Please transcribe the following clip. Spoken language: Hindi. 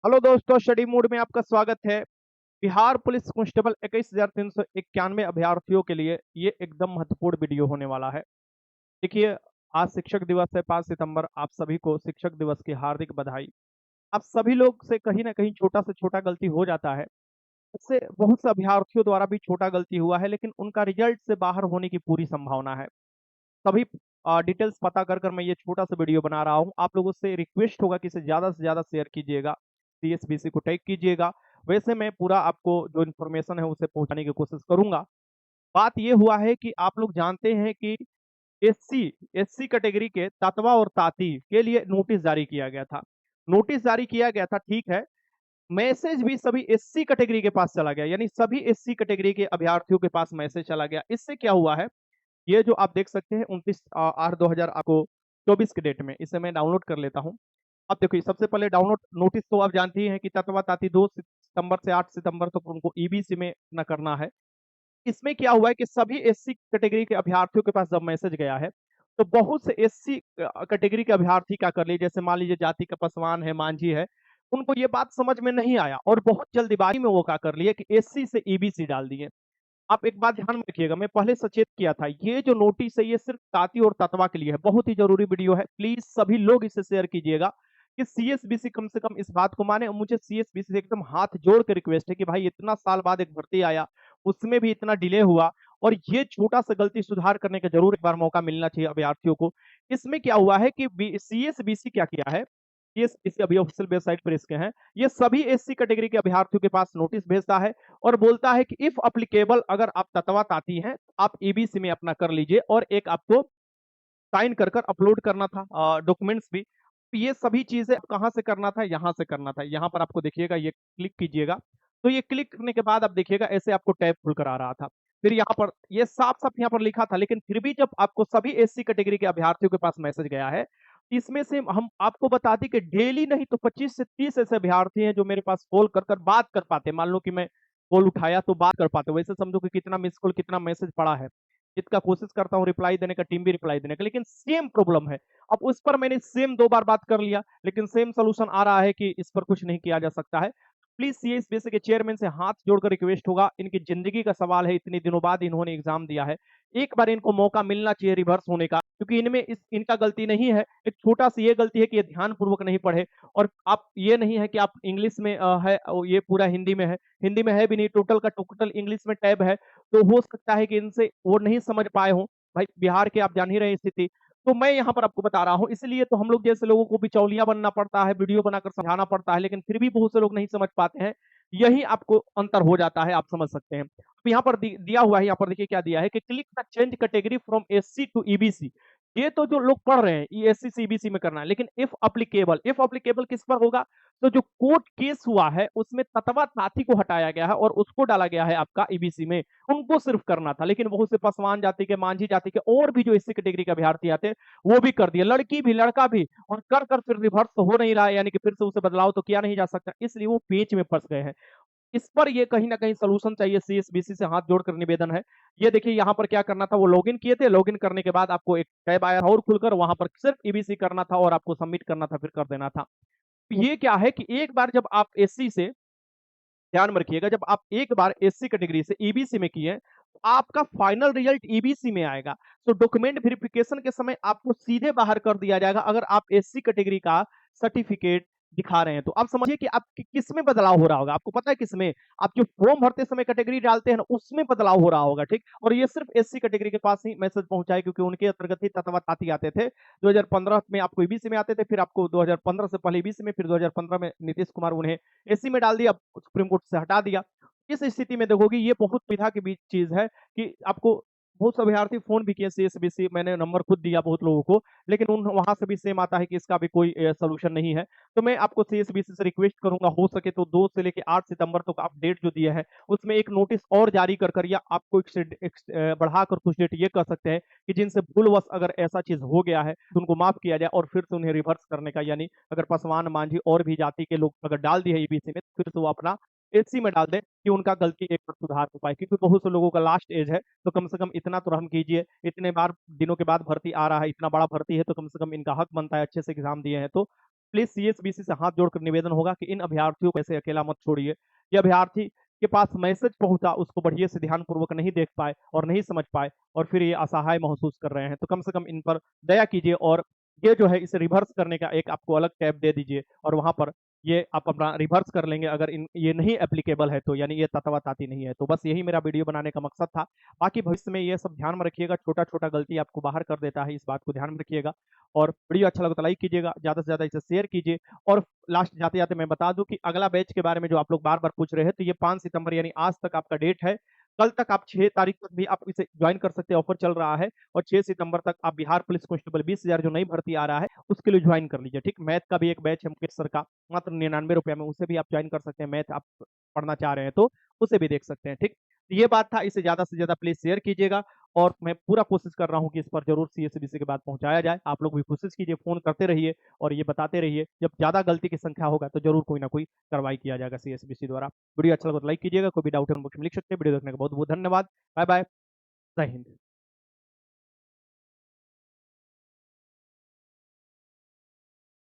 हेलो दोस्तों, स्टडी मूड में आपका स्वागत है। बिहार पुलिस कांस्टेबल 21,391 अभ्यर्थियों के लिए ये एकदम महत्वपूर्ण वीडियो होने वाला है। देखिए, आज शिक्षक दिवस है 5 सितंबर। आप सभी को शिक्षक दिवस की हार्दिक बधाई। आप सभी लोग से कहीं ना कहीं छोटा से छोटा गलती हो जाता है। इससे बहुत से अभ्यर्थियों द्वारा भी छोटा गलती हुआ है, लेकिन उनका रिजल्ट से बाहर होने की पूरी संभावना है। सभी डिटेल्स पता कर कर मैं ये छोटा सा वीडियो बना रहा हूँ। आप लोगों से रिक्वेस्ट होगा कि इसे ज़्यादा से ज़्यादा शेयर कीजिएगा, सीएसबीसी को टैग कीजिएगा। वैसे मैं पूरा आपको जो इन्फॉर्मेशन है उसे पहुंचाने की कोशिश करूंगा। बात ये हुआ है कि आप लोग जानते हैं कि एससी एससी कैटेगरी के ततवा और ताती के लिए नोटिस जारी किया गया था। नोटिस जारी किया गया था, ठीक है। मैसेज भी सभी एससी कैटेगरी के पास चला गया, यानी सभी एससी कैटेगरी के अभ्यर्थियों के पास मैसेज चला गया। इससे क्या हुआ है, ये जो आप देख सकते हैं 29/8/2000 आपको 24 के डेट में, इसे मैं डाउनलोड कर लेता हूँ। अब देखिए, सबसे पहले डाउनलोड नोटिस तो आप जानते ही हैं कि तत्वा ताती 2 सितंबर से 8 सितंबर तक उनको ईबीसी में न करना है। इसमें क्या हुआ है कि सभी एससी कैटेगरी के अभ्यर्थियों के पास जब मैसेज गया है, तो बहुत से एससी कैटेगरी के अभ्यर्थी क्या कर लिए, जैसे मान लीजिए जाति का पासवान है, मांझी है, उनको ये बात समझ में नहीं आया और बहुत जल्दीबाजी में वो क्या कर लिए कि एससी से ईबीसी डाल दिए। आप एक बात ध्यान में रखिएगा, मैं पहले सचेत किया था, ये जो नोटिस है ये सिर्फ ताती और ततवा के लिए है। बहुत ही जरूरी वीडियो है, प्लीज सभी लोग इसे शेयर कीजिएगा कि सीएसबीसी कम से कम इस बात को माने। और मुझे सीएसबीसी से एकदम हाथ जोड़ के रिक्वेस्ट है कि भाई, इतना साल बाद एक भर्ती आया, उसमें भी इतना डिले हुआ, और ये छोटा सा गलती सुधार करने का जरूर एक बार मौका मिलना चाहिए अभ्यर्थियों को। इसमें क्या हुआ है कि सीएसबीसी क्या किया है, सीएसबीसी अभी ऑफिशियल वेबसाइट पर इसके हैं, ये सभी एससी कैटेगरी के अभ्यर्थियों के पास नोटिस भेजता है और बोलता है कि इफ अप्लीकेबल, अगर आप ततवा ताती हैं, आप ईबीसी में अपना कर लीजिए। और एक आपको साइन कर कर अपलोड करना था डॉक्यूमेंट्स भी। ये सभी चीजें कहाँ से करना था, यहाँ से करना था। यहाँ पर आपको देखिएगा, ये क्लिक कीजिएगा, तो ये क्लिक करने के बाद आप देखिएगा ऐसे आपको टैब खुल कर आ रहा था। फिर यहाँ पर ये साफ साफ यहाँ पर लिखा था, लेकिन फिर भी जब आपको सभी एससी कैटेगरी के अभ्यर्थियों के पास मैसेज गया है, इसमें से हम आपको बता दें कि डेली नहीं तो 25 से 30 ऐसे अभ्यर्थी हैं जो मेरे पास कॉल कर कर बात कर पाते हैं। मान लो कि मैं कॉल उठाया तो बात कर पाते, वैसे समझो कि कितना मिस कॉल, कितना मैसेज पड़ा है, जितना कोशिश करता हूँ रिप्लाई देने का, टीम भी रिप्लाई देने का, लेकिन सेम प्रॉब्लम है। अब उस पर मैंने सेम 2 बार बात कर लिया, लेकिन सेम सोल्यूशन आ रहा है कि इस पर कुछ नहीं किया जा सकता है। प्लीज सीएसबीसी के चेयरमैन से हाथ जोड़कर रिक्वेस्ट होगा, इनकी जिंदगी का सवाल है, इतने दिनों बाद इन्होंने एग्जाम दिया है, एक बार इनको मौका मिलना चाहिए रिवर्स होने का, क्योंकि इनमें इनका गलती नहीं है। एक छोटा सी ये गलती है कि ये ध्यान पूर्वक नहीं पढ़े। और आप ये नहीं है कि आप इंग्लिश में है, ये पूरा हिंदी में है, हिंदी में है भी नहीं, टोटल का टोटल इंग्लिश में टैब है। तो हो सकता है कि इनसे वो नहीं समझ पाए हों। भाई, बिहार के आप जान ही रहे हैं स्थिति। तो मैं यहाँ पर आपको बता रहा हूँ, इसलिए तो हम लोग जैसे लोगों को बिचौलिया बनना पड़ता है, वीडियो बनाकर समझाना पड़ता है, लेकिन फिर भी बहुत से लोग नहीं समझ पाते हैं। यही आपको अंतर हो जाता है, आप समझ सकते हैं। अब यहाँ पर दिया हुआ है, यहाँ पर देखिए क्या दिया है कि click the change category from SC to EBC. ये तो जो लोग पढ़ रहे हैं ये एससी से ईबीसी में करना है, लेकिन इफ अप्लीकेबल किस पर होगा, तो जो कोर्ट केस हुआ है उसमें ततवा ताती को हटाया गया है और उसको डाला गया है आपका ईबीसी में, उनको सिर्फ करना था। लेकिन बहुत से पासवान जाति के, मांझी जाति के और भी जो एससी कैटेगरी के अभ्यर्थी आते हैं, वो भी कर दिया, लड़की भी लड़का भी, और कर कर फिर रिवर्स तो हो नहीं रहा है, यानी कि फिर से उसे बदलाव तो किया नहीं जा सकता, इसलिए वो पेच में फंस गए हैं। इस पर ये कहीं ना कहीं सोल्यूशन चाहिए, सीएसबीसी से हाथ जोड़कर निवेदन है। ये देखिए यहाँ पर क्या करना था, वो लॉगिन किए थे, लॉगिन करने के बाद आपको एक टैब आया था और खुलकर वहां पर सिर्फ ईबीसी करना था और आपको सबमिट करना था, फिर कर देना था। ये क्या है कि एक बार जब आप एससी से, ध्यान में रखिएगा, जब आप एक बार एससी कैटेगरी से ईबीसी में किए, तो आपका फाइनल रिजल्ट ईबीसी में आएगा। तो डॉक्यूमेंट वेरिफिकेशन के समय आपको सीधे बाहर कर दिया जाएगा, अगर आप एससी कैटेगरी का सर्टिफिकेट दिखा रहे हैं तो। आप समझिए कि आप किस में बदलाव हो रहा होगा, आपको पता है किसमें, आप जो फॉर्म भरते समय कैटेगरी डालते हैं ना, उसमें बदलाव हो रहा होगा, ठीक। और ये सिर्फ एससी कैटेगरी के पास ही मैसेज पहुंचा है, क्योंकि उनके अंतर्गत ही तत्वताती आते थे। 2015 में आपको ईबीसी में आते थे, फिर आपको 2015 से पहले ईबीसी में, फिर 2015 में नीतीश कुमार उन्हें एसी में डाल दिया, सुप्रीम कोर्ट से हटा दिया। इस स्थिति में देखोगे, ये बहुत सुविधा की बीच चीज है कि आपको बहुत से अभ्यर्थी फोन भी किए सीएसबीसी, मैंने नंबर खुद दिया बहुत लोगों को, लेकिन उन वहां से भी सेम आता है कि इसका भी कोई सोल्यूशन नहीं है। तो मैं आपको सीएसबीसी से रिक्वेस्ट करूंगा, हो सके तो 2 से लेकर 8 सितंबर तक आप डेट जो दिया है उसमें एक नोटिस और जारी कर कर, या आपको बढ़ाकर कुछ डेट ये कर सकते हैं कि जिनसे भूलवश अगर ऐसा चीज हो गया है तो उनको माफ किया जाए और फिर से उन्हें रिवर्स करने का, यानी अगर पासवान, मांझी और भी जाति के लोग अगर डाल दिए ईबीसी में, तो फिर से वो अपना एससी में डाल दें, कि उनका गलती एक बार सुधार हो पाए, क्योंकि बहुत से लोगों का लास्ट एज है। तो कम से कम इतना तो रहम कीजिए, इतने बार दिनों के बाद भर्ती आ रहा है, इतना बड़ा भर्ती है, तो कम से कम इनका हक बनता है, अच्छे से एग्जाम दिए हैं तो। प्लीज सीएसबीसी से हाथ जोड़कर निवेदन होगा कि इन अभ्यर्थियों को ऐसे अकेला मत छोड़िए। ये अभ्यर्थी के पास मैसेज पहुंचा, उसको बढ़िया से ध्यानपूर्वक नहीं देख पाए और नहीं समझ पाए और फिर ये असहाय महसूस कर रहे हैं, तो कम से कम इन पर दया कीजिए और ये जो है इसे रिवर्स करने का एक आपको अलग टैब दे दीजिए और वहां पर ये आप अपना रिवर्स कर लेंगे अगर इन ये नहीं एप्लीकेबल है तो, यानी ये तत्वाताती नहीं है तो। बस यही मेरा वीडियो बनाने का मकसद था। बाकी भविष्य में ये सब ध्यान में रखिएगा, छोटा छोटा गलती आपको बाहर कर देता है, इस बात को ध्यान में रखिएगा। और वीडियो अच्छा लगा तो लाइक कीजिएगा, ज्यादा से ज्यादा इसे शेयर कीजिए। और लास्ट जाते जाते मैं बता दूं कि अगला बैच के बारे में जो आप लोग बार बार पूछ रहे हैं, तो ये 5 सितंबर यानी आज तक आपका डेट है। कल तक आप 6 तारीख तक भी आप इसे ज्वाइन कर सकते हैं, ऑफर चल रहा है। और 6 सितंबर तक आप बिहार पुलिस कांस्टेबल 20,000 जो नई भर्ती आ रहा है उसके लिए ज्वाइन कर लीजिए, ठीक। मैथ का भी एक बैच है मुकेश सर का, मात्र 99 रुपए में, उसे भी आप ज्वाइन कर सकते हैं। मैथ आप पढ़ना चाह रहे हैं तो उसे भी देख सकते हैं, ठीक। तो ये बात था, इसे ज्यादा से ज्यादा प्लीज शेयर कीजिएगा और मैं पूरा कोशिश कर रहा हूं कि इस पर जरूर सीएसबीसी के बाद पहुंचाया जाए। आप लोग भी कोशिश कीजिए, फोन करते रहिए और ये बताते रहिए। जब ज्यादा गलती की संख्या होगा तो जरूर कोई ना कोई कार्रवाई किया जाएगा सीएसबीसी द्वारा। वीडियो अच्छा लगा तो लाइक कीजिएगा, कोई भी डाउट है लिख सकते हैं। वीडियो देखने का बहुत बहुत धन्यवाद। बाय बाय, जय हिंद।